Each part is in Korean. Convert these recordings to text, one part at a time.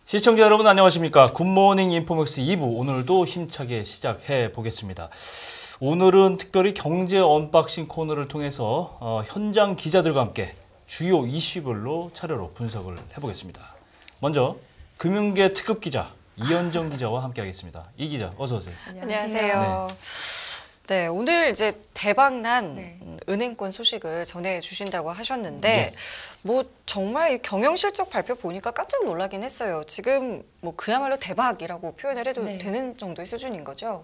시청자 여러분 안녕하십니까. 굿모닝 인포맥스 2부 오늘도 힘차게 시작해 보겠습니다. 오늘은 특별히 경제 언박싱 코너를 통해서 현장 기자들과 함께 주요 이슈별로 차례로 분석을 해보겠습니다. 먼저 금융계 특급 기자 이현정 기자와 함께하겠습니다. 이 기자 어서 오세요. 안녕하세요. 네, 오늘 이제 대박난 은행권 소식을 전해주신다고 하셨는데 뭐 정말 경영 실적 발표 보니까 깜짝 놀라긴 했어요. 지금 뭐 그야말로 대박이라고 표현을 해도 되는 정도의 수준인 거죠.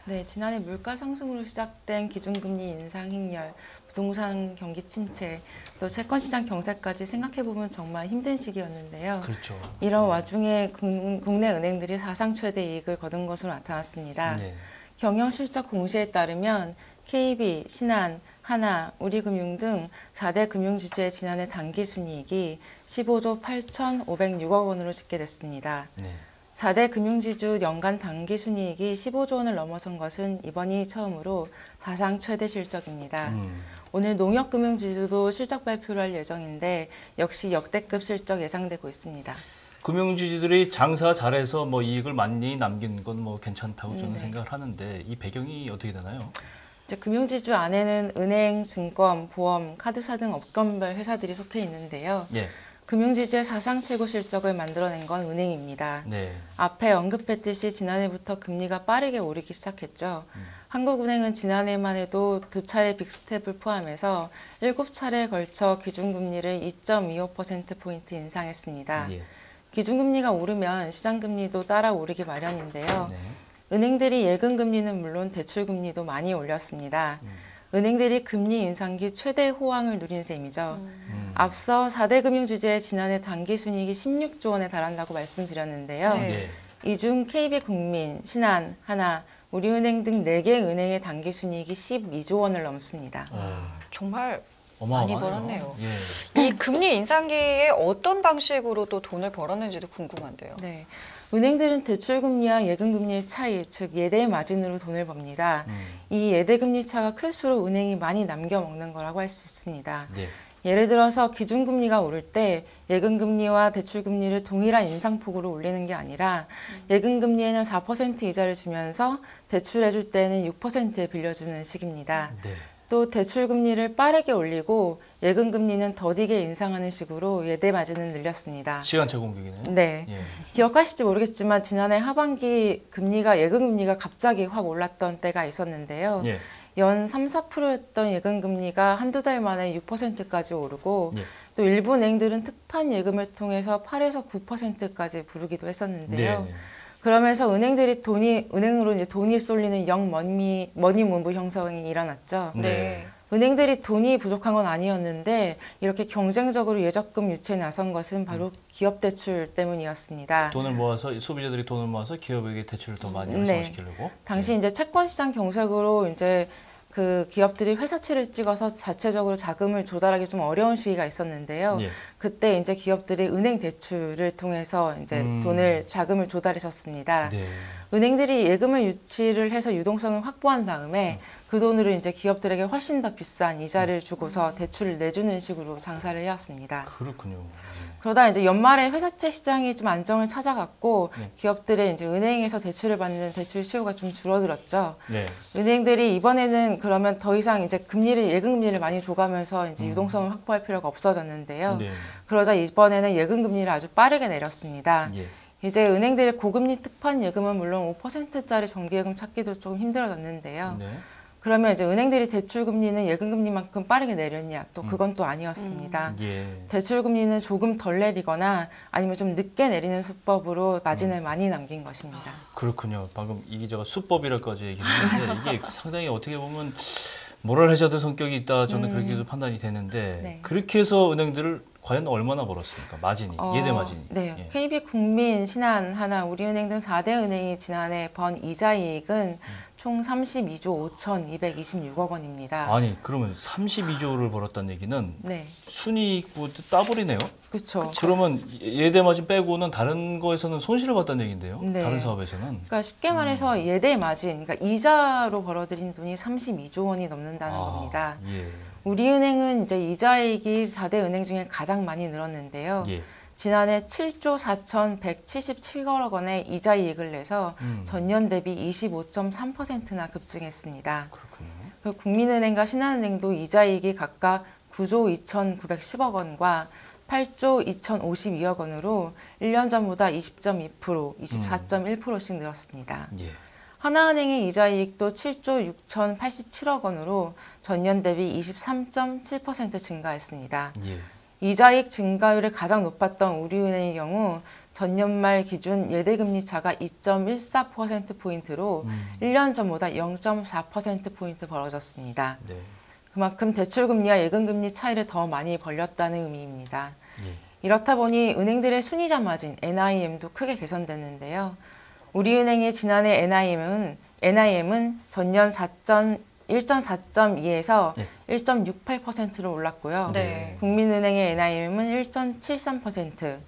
네, 지난해 물가 상승으로 시작된 기준금리 인상 행렬, 부동산 경기 침체, 또 채권시장 경세까지 생각해보면 정말 힘든 시기였는데요. 그렇죠. 이런 와중에 국내 은행들이 사상 최대 이익을 거둔 것으로 나타났습니다. 경영 실적 공시에 따르면 KB, 신한, 하나, 우리금융 등 4대 금융지주의 지난해 당기순이익이 15조 8,506억 원으로 집계됐습니다. 4대 금융지주 연간 당기순이익이 15조 원을 넘어선 것은 이번이 처음으로 사상 최대 실적입니다. 오늘 농협금융지주도 실적 발표를 할 예정인데 역시 역대급 실적 예상되고 있습니다. 금융주주들이 장사 잘해서 뭐 이익을 많이 남긴 건 뭐 괜찮다고 저는 생각을 하는데 이 배경이 어떻게 되나요? 이제 금융지주 안에는 은행, 증권, 보험, 카드사 등 업종별 회사들이 속해 있는데요. 금융지주의 사상 최고 실적을 만들어낸 건 은행입니다. 앞에 언급했듯이 지난해부터 금리가 빠르게 오르기 시작했죠. 한국은행은 지난해만 해도 2차례 빅스텝을 포함해서 7차례에 걸쳐 기준금리를 2.25%포인트 인상했습니다. 기준금리가 오르면 시장금리도 따라 오르기 마련인데요. 은행들이 예금금리는 물론 대출금리도 많이 올렸습니다. 은행들이 금리 인상기 최대 호황을 누린 셈이죠. 앞서 4대 금융주주의 지난해 당기순이익이 16조 원에 달한다고 말씀드렸는데요. 이 중 KB국민, 신한, 하나, 우리은행 등 4개 은행의 당기순이익이 12조 원을 넘습니다. 정말 어마어마하네요. 많이 벌었네요. 이 금리 인상기에 어떤 방식으로 또 돈을 벌었는지도 궁금한데요. 네, 은행들은 대출금리와 예금금리의 차이, 즉 예대 마진으로 돈을 법니다. 이 예대금리 차가 클수록 은행이 많이 남겨먹는 거라고 할 수 있습니다. 예를 들어서 기준금리가 오를 때 예금금리와 대출금리를 동일한 인상폭으로 올리는 게 아니라 예금금리에는 4% 이자를 주면서 대출해줄 때는 6%에 빌려주는 식입니다. 또 대출금리를 빠르게 올리고 예금금리는 더디게 인상하는 식으로 예대 마진을 늘렸습니다. 시간차 공격이네요. 네. 기억하실지 모르겠지만 지난해 하반기 예금금리가 갑자기 확 올랐던 때가 있었는데요. 연 3, 4%였던 예금금리가 한두 달 만에 6%까지 오르고 또 일부 은행들은 특판 예금을 통해서 8에서 9%까지 부르기도 했었는데요. 그러면서 은행으로 이제 돈이 쏠리는 머니문부 형성이 일어났죠. 은행들이 돈이 부족한 건 아니었는데 이렇게 경쟁적으로 예적금 유치에 나선 것은 바로 기업 대출 때문이었습니다. 소비자들이 돈을 모아서 기업에게 대출을 더 많이 활성화시키려고. 당시 이제 채권 시장 경색으로 이제 그 기업들이 회사채를 찍어서 자체적으로 자금을 조달하기 좀 어려운 시기가 있었는데요. 그때 이제 기업들이 은행 대출을 통해서 이제 자금을 조달했었습니다. 은행들이 예금을 유치를 해서 유동성을 확보한 다음에 그 돈으로 이제 기업들에게 훨씬 더 비싼 이자를 주고서 대출을 내주는 식으로 장사를 해왔습니다. 그렇군요. 그러다 이제 연말에 회사채 시장이 좀 안정을 찾아갔고 기업들의 이제 은행에서 대출을 받는 대출 수요가 좀 줄어들었죠. 은행들이 이번에는 그러면 더 이상 이제 예금금리를 많이 줘가면서 이제 유동성을 확보할 필요가 없어졌는데요. 그러자 이번에는 예금금리를 아주 빠르게 내렸습니다. 이제 은행들의 고금리 특판 예금은 물론 5%짜리 정기예금 찾기도 조금 힘들어졌는데요. 그러면 이제 은행들이 대출금리는 예금금리만큼 빠르게 내렸냐? 또 그건 또 아니었습니다. 대출금리는 조금 덜 내리거나 아니면 좀 늦게 내리는 수법으로 마진을 많이 남긴 것입니다. 그렇군요. 방금 이 기자가 수법이라고까지 얘기했는데 이게 상당히 어떻게 보면 모럴 해저드 성격이 있다. 저는 그렇게 해서 판단이 되는데 그렇게 해서 은행들을 과연 얼마나 벌었습니까? 마진이, 예대 마진이. KB국민, 신한, 하나, 우리은행 등 4대 은행이 지난해 번 이자 이익은 총 32조 5,226억 원입니다. 아니, 그러면 32조를 벌었다는 얘기는 순이익보다 더블이네요? 그렇죠. 그러면 예대 마진 빼고는 다른 거에서는 손실을 봤다는 얘기인데요? 다른 사업에서는? 그러니까 쉽게 말해서 예대 마진, 그러니까 이자로 벌어들인 돈이 32조 원이 넘는다는 겁니다. 우리은행은 이제 이자이익이 4대 은행 중에 가장 많이 늘었는데요. 예. 지난해 7조 4,177억 원의 이자이익을 내서 전년 대비 25.3%나 급증했습니다. 그렇군요. 국민은행과 신한은행도 이자이익이 각각 9조 2,910억 원과 8조 2,052억 원으로 1년 전보다 20.2%, 24.1%씩 늘었습니다. 예. 하나은행의 이자이익도 7조 6,087억 원으로 전년 대비 23.7% 증가했습니다. 예. 이자이익 증가율이 가장 높았던 우리은행의 경우 전년 말 기준 예대금리 차가 2.14%포인트로 1년 전보다 0.4%포인트 벌어졌습니다. 네. 그만큼 대출금리와 예금금리 차이를 더 많이 벌렸다는 의미입니다. 예. 이렇다 보니 은행들의 순이자 마진, NIM도 크게 개선됐는데요. 우리은행의 지난해 NIM은 전년 1.4.2에서 네. 1.68%로 올랐고요. 네. 국민은행의 NIM은 1.73%,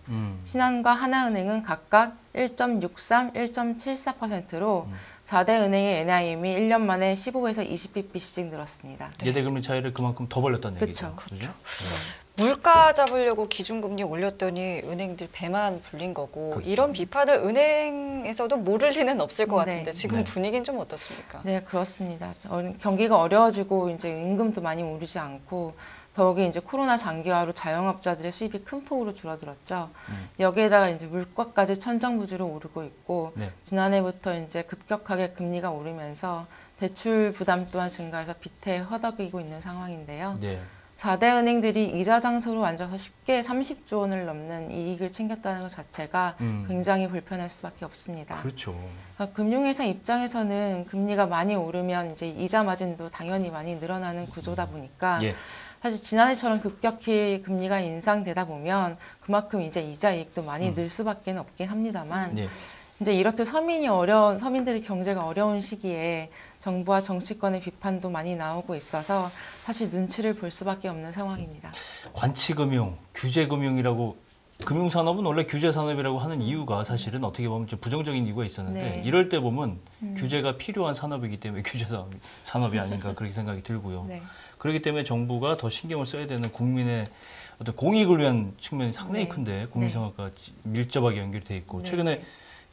신한과 하나은행은 각각 1.63, 1.74%로 4대 은행의 NIM이 1년 만에 15에서 20bp씩 늘었습니다. 예대금리 차이를 그만큼 더 벌렸다는 얘기죠. 그렇죠. 네. 물가 잡으려고 기준금리 올렸더니 은행들 배만 불린 거고 그렇죠. 이런 비판을 은행에서도 모를 리는 없을 것 같은데 지금 네. 분위기는 좀 어떻습니까? 네, 그렇습니다. 경기가 어려워지고 이제 임금도 많이 오르지 않고 더욱이 이제 코로나 장기화로 자영업자들의 수입이 큰 폭으로 줄어들었죠. 여기에다가 이제 물가까지 천정부지로 오르고 있고 네. 지난해부터 이제 급격하게 금리가 오르면서 대출 부담 또한 증가해서 빚에 허덕이고 있는 상황인데요. 네. 4대 은행들이 이자 장소로 앉아서 쉽게 30조 원을 넘는 이익을 챙겼다는 것 자체가 굉장히 불편할 수밖에 없습니다. 그렇죠. 금융회사 입장에서는 금리가 많이 오르면 이제 이자 마진도 당연히 많이 늘어나는 구조다 보니까 예. 사실 지난해처럼 급격히 금리가 인상되다 보면 그만큼 이제 이자 이익도 많이 늘 수밖에 없긴 합니다만 예. 이제 이렇듯 서민들의 경제가 어려운 시기에 정부와 정치권의 비판도 많이 나오고 있어서 사실 눈치를 볼 수밖에 없는 상황입니다. 관치금융, 규제금융이라고 금융산업은 원래 규제산업이라고 하는 이유가 사실은 어떻게 보면 좀 부정적인 이유가 있었는데 네. 이럴 때 보면 규제가 필요한 산업이기 때문에 규제산업이 아닌가 그렇게 생각이 들고요. 네. 그렇기 때문에 정부가 더 신경을 써야 되는 국민의 어떤 공익을 위한 측면이 상당히 네. 큰데 국민생활과 네. 밀접하게 연결이 돼 있고 네. 최근에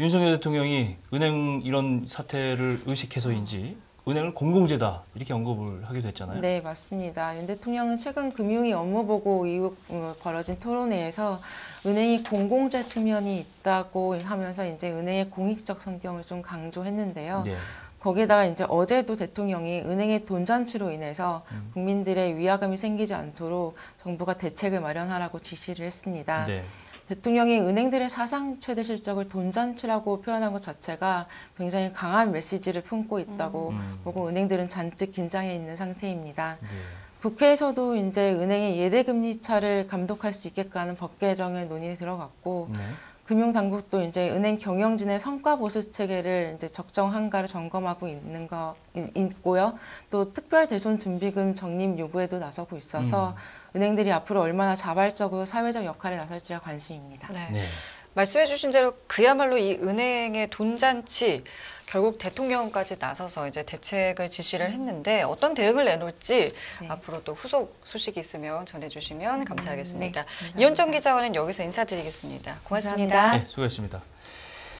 윤석열 대통령이 은행 이런 사태를 의식해서인지 은행을 공공재다 이렇게 언급을 하기도 했잖아요. 네, 맞습니다. 윤 대통령은 최근 금융위 업무보고 이후 벌어진 토론회에서 은행이 공공재 측면이 있다고 하면서 이제 은행의 공익적 성격을 좀 강조했는데요. 네. 거기에다가 이제 어제도 대통령이 은행의 돈잔치로 인해서 국민들의 위화감이 생기지 않도록 정부가 대책을 마련하라고 지시를 했습니다. 네. 대통령이 은행들의 사상 최대 실적을 돈잔치라고 표현한 것 자체가 굉장히 강한 메시지를 품고 있다고 보고 은행들은 잔뜩 긴장해 있는 상태입니다. 네. 국회에서도 이제 은행의 예대금리 차를 감독할 수 있게끔 하는 법 개정을 논의에 들어갔고 네. 금융당국도 이제 은행 경영진의 성과 보수 체계를 이제 적정한가를 점검하고 있고요. 또 특별 대손 준비금 적립 요구에도 나서고 있어서 은행들이 앞으로 얼마나 자발적으로 사회적 역할에 나설지가 관심입니다. 네. 네. 말씀해 주신 대로 그야말로 이 은행의 돈잔치 결국 대통령까지 나서서 이제 대책을 지시를 했는데 어떤 대응을 내놓을지 네. 앞으로 또 후속 소식이 있으면 전해주시면 감사하겠습니다. 네, 감사합니다. 이현정 기자와는 여기서 인사드리겠습니다. 고맙습니다. 감사합니다. 네, 수고하셨습니다.